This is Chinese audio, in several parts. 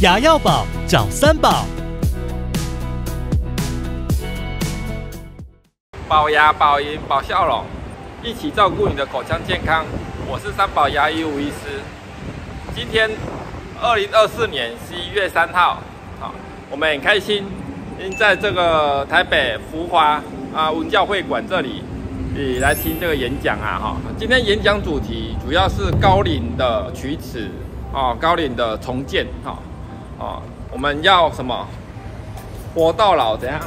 牙药宝找三宝。保牙、保龈、保笑容，一起照顾你的口腔健康。我是三宝牙医吴医师。今天2024年11月3号，我们很开心，在这个台北福华文教会馆这里，来听这个演讲啊。今天演讲主题主要是高龄的龋齿高龄的重建我们要什么？活到老怎样？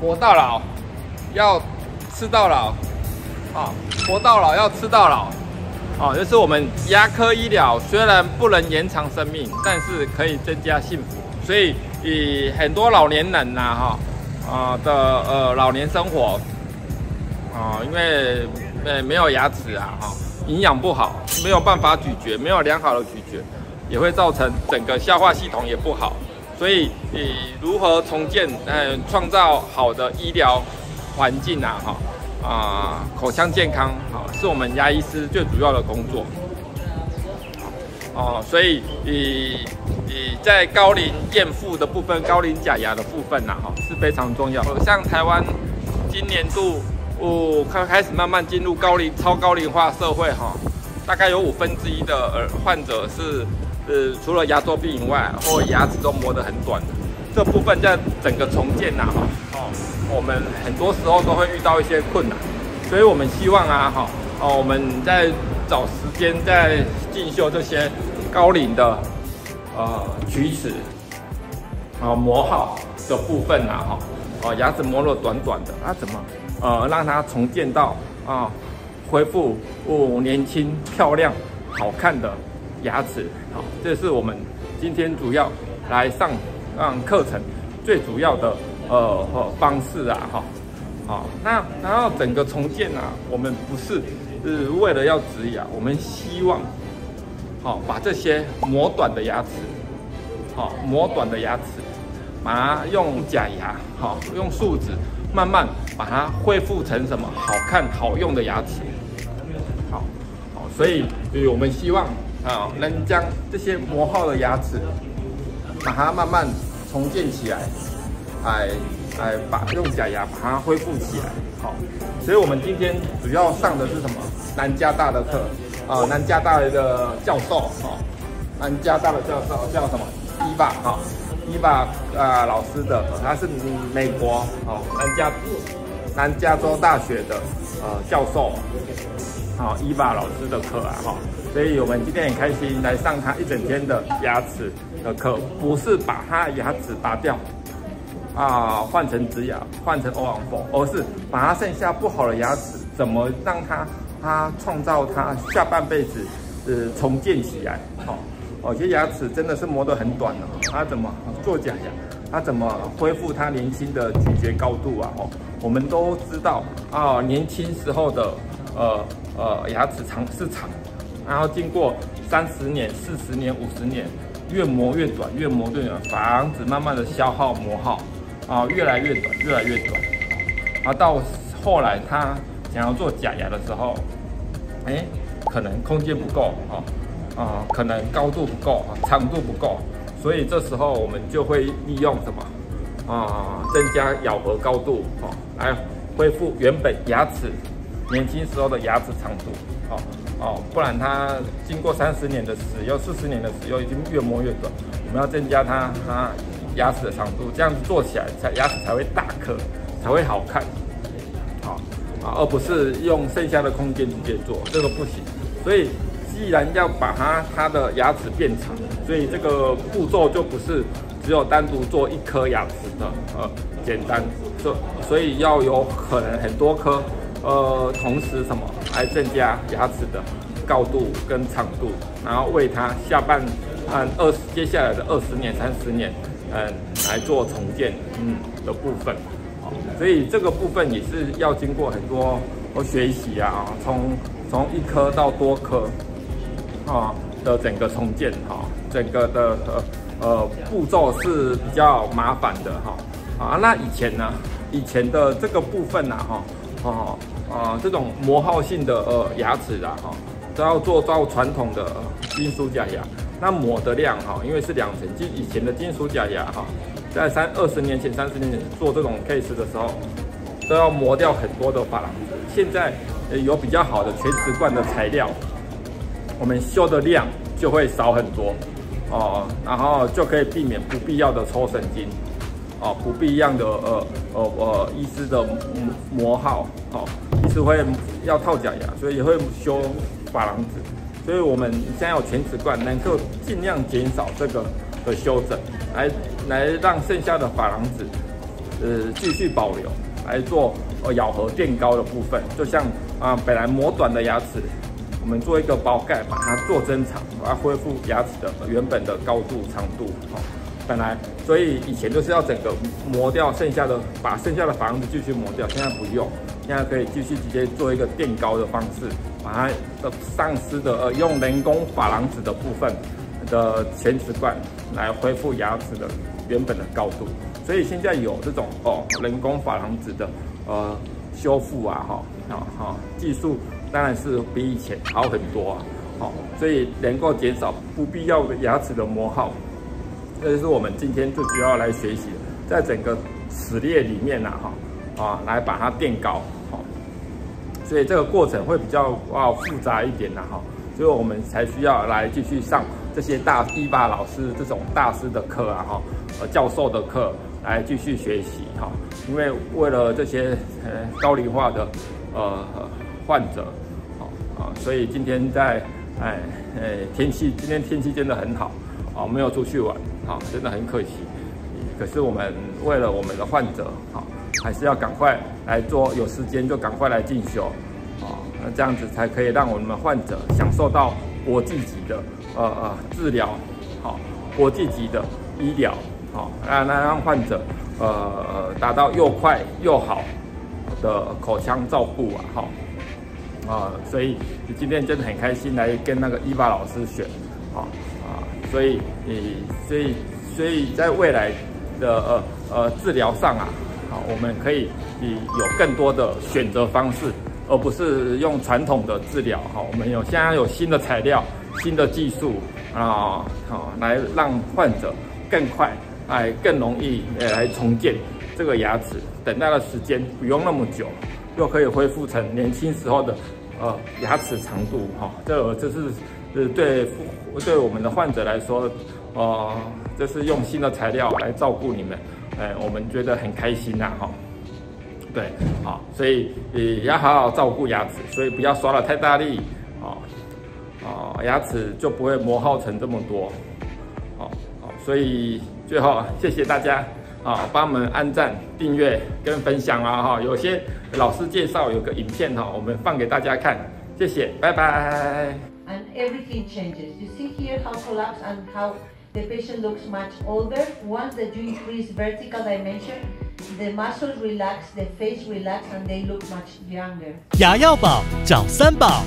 活到老。要吃到老，活到老要吃到老，就是我们牙科医疗虽然不能延长生命，但是可以增加幸福。所以很多老年人的老年生活因为没有牙齿营养不好，没有办法咀嚼，没有良好的咀嚼，也会造成整个消化系统也不好。所以如何重建，创造好的医疗环境口腔健康是我们牙医师最主要的工作所以在高龄验复的部分、高龄假牙的部分是非常重要。像台湾今年度开始慢慢进入超高龄化社会大概有1/5的患者是除了牙周病以外，或牙齿都磨得很短的。这部分在整个重建我们很多时候都会遇到一些困难，所以我们希望我们在找时间在进修这些高龄的龋齿磨好的部分牙齿磨了短短的怎么让它重建到恢复年轻漂亮好看的牙齿这是我们今天主要来上课程最主要的方式那然后整个重建我们不是为了要植牙，我们希望把这些磨短的牙齿把它用假牙用树脂慢慢把它恢复成什么好看好用的牙齿所以我们希望能将这些磨耗的牙齿把它慢慢重建起来，用假牙把它恢复起来。所以我们今天主要上的是什么？南加大的课，南加大的教授，南加大的教授叫什么？伊娃老师的，他是美国南加州大学的教授，伊娃老师的课所以我们今天很开心来上他一整天的牙齿的课，不是把他牙齿拔掉换成植牙，换成 All-on-4， 而是把他剩下不好的牙齿怎么让他创造他下半辈子重建起来。有些牙齿真的是磨得很短了，他怎么做假牙？他怎么恢复他年轻的咀嚼高度我们都知道年轻时候的牙齿是长，然后经过30年、40年、50年，越磨越短，越磨越短，防止慢慢的消耗磨耗越来越短，越来越短到后来他想要做假牙的时候，可能空间不够可能高度不够，长度不够，所以这时候我们就会利用什么增加咬合高度来恢复原本牙齿年轻时候的牙齿长度不然它经过30年的使用、40年的使用，已经越磨越短。我们要增加它牙齿的长度，这样子做起来牙齿才会大颗，才会好看而不是用剩下的空间直接做，这个不行。所以既然要把它的牙齿变长，所以这个步骤就不是只有单独做1颗牙齿的简单，所以要有可能很多颗同时什么来增加牙齿的高度跟长度，然后为它接下来的20年、30年来做重建的部分所以这个部分也是要经过很多学习从1颗到多颗的整个重建整个的步骤是比较麻烦的那以前的这个部分这种磨耗性的牙齿都要做到传统的金属假牙，那磨的量哈，因为是2层，就以前的金属假牙哈，在20年前、30年前做这种 case 的时候，都要磨掉很多的珐琅质。现在有比较好的全瓷冠的材料，我们修的量就会少很多哦，然后就可以避免不必要的抽神经哦，不必要的医师的磨耗哦，医师会要套假牙，所以也会修珐琅质。所以我们现在有全瓷冠，能够尽量减少这个的修整，来让剩下的珐琅质继续保留，来做咬合垫高的部分。就像本来磨短的牙齿，我们做一个包盖，把它做增长，把它恢复牙齿的原本的高度长度。本来所以以前就是要整个磨掉剩下的，把剩下的珐琅质继续磨掉，现在不用。现在可以继续直接做一个垫高的方式，把它的丧失的用人工珐琅质的部分的全瓷冠来恢复牙齿的原本的高度。所以现在有这种人工珐琅质的修复技术，当然是比以前好很多所以能够减少不必要的牙齿的磨耗。这就是我们今天最主要来学习的，在整个齿列里面来把它垫高，所以这个过程会比较复杂一点所以我们才需要来继续上这些医法老师这种大师的课教授的课来继续学习因为为了这些高龄化的患者所以今天在今天天气真的很好没有出去玩真的很可惜。可是我们为了我们的患者还是要赶快来做，有时间就赶快来进修那这样子才可以让我们的患者享受到国际级的治疗国际级的医疗让患者达到又快又好的口腔照顾所以今天真的很开心来跟那个医法老师学所以在未来的治疗上我们可以有更多的选择方式，而不是用传统的治疗我们现在有新的材料、新的技术来让患者更快更容易来重建这个牙齿，等待的时间不用那么久，又可以恢复成年轻时候的牙齿长度这是对我们的患者来说这是用新的材料来照顾你们，我们觉得很开心对，所以也要好好照顾牙齿，所以不要刷得太大力牙齿就不会磨耗成这么多所以最后谢谢大家帮我们按赞、订阅跟分享有些老师介绍有个影片我们放给大家看，谢谢，拜拜。And everything changes. You see here how collapsed and how the patient looks much older. Once that you increase vertical dimension, the muscles relax, the face relax, and they look much younger. 牙药宝找3宝。